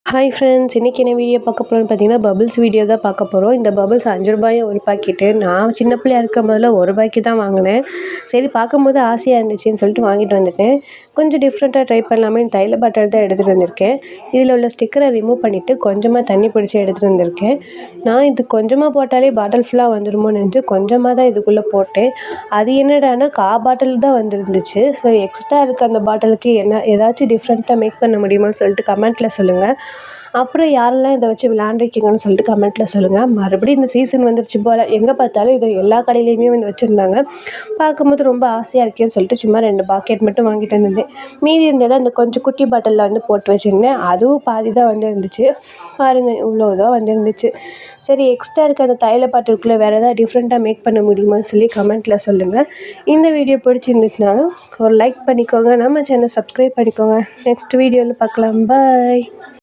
Hi friends! இன்றைக்கி என்ன video பார்க்க போகிறோம்னு பார்த்தீங்கன்னா, பபிள்ஸ் வீடியோ தான் பார்க்க போகிறோம். இந்த பபிள்ஸ் ரூ. 5 ஒரு பாக்கெட்டு. நான் சின்ன பிள்ளையா இருக்கும்போதெல்லாம் ரூ. 1க்கு தான் வாங்கினேன். சரி பார்க்கும்போது ஆசையாக இருந்துச்சுன்னு சொல்லிட்டு வாங்கிட்டு வந்துட்டேன். கொஞ்சம் டிஃப்ரெண்ட்டாக ட்ரை பண்ணலாமேன்னு தைல பாட்டில் தான் எடுத்துகிட்டு வந்திருக்கேன். இதில் உள்ள ஸ்டிக்கரை ரிமூவ் பண்ணிவிட்டு கொஞ்சமாக தண்ணி பிடிச்சி எடுத்துகிட்டு வந்திருக்கேன். நான் இது கொஞ்சமாக போட்டாலே பாட்டில் ஃபுல்லாக வந்துடுமோன்னு நினச்சி கொஞ்சமாக தான் இதுக்குள்ளே போட்டேன். அது என்னடான்னா பாட்டில் தான் வந்துருந்துச்சு. சரி எக்ஸ்ட்ரா இருக்க அந்த பாட்டிலுக்கு ஏதாச்சும் டிஃப்ரெண்ட்டாக மேக் பண்ண முடியுமான்னு சொல்லிட்டு கமெண்ட்டில் சொல்லுங்கள். அப்புறம் யாரெல்லாம் இதை வச்சு விளையாண்டுருக்கீங்கன்னு சொல்லிட்டு கமெண்ட்டில் சொல்லுங்கள். மறுபடியும் இந்த சீசன் வந்துருச்சு போல். எங்கே பார்த்தாலும் இது எல்லா கடையிலையுமே வந்து வச்சுருந்தாங்க. பார்க்கும்போது ரொம்ப ஆசையாக இருக்கேன்னு சொல்லிட்டு சும்மா 2 பாக்கெட் மட்டும் வாங்கிட்டு வந்திருந்தேன். மீதி இருந்ததை அந்த கொஞ்சம் குட்டி பாட்டிலில் வந்து போட்டு வச்சுருந்தேன். அதுவும் பாதி தான் வந்து இருந்துச்சு. பாருங்கள் இவ்வளோ தான் வந்து இருந்துச்சு. சரி எக்ஸ்ட்ரா இருக்க அந்த தைல பாட்டிலுக்குள்ளே வேறு ஏதாவது டிஃப்ரெண்ட்டாக மேக் பண்ண முடியுமான்னு சொல்லி கமெண்ட்டில் சொல்லுங்கள். இந்த வீடியோ பிடிச்சிருந்துச்சுனாலும் ஒரு லைக் பண்ணிக்கோங்க. நம்ம சேனல் சப்ஸ்கிரைப் பண்ணிக்கோங்க. நெக்ஸ்ட் வீடியோவில் பார்க்கலாம். பாய்.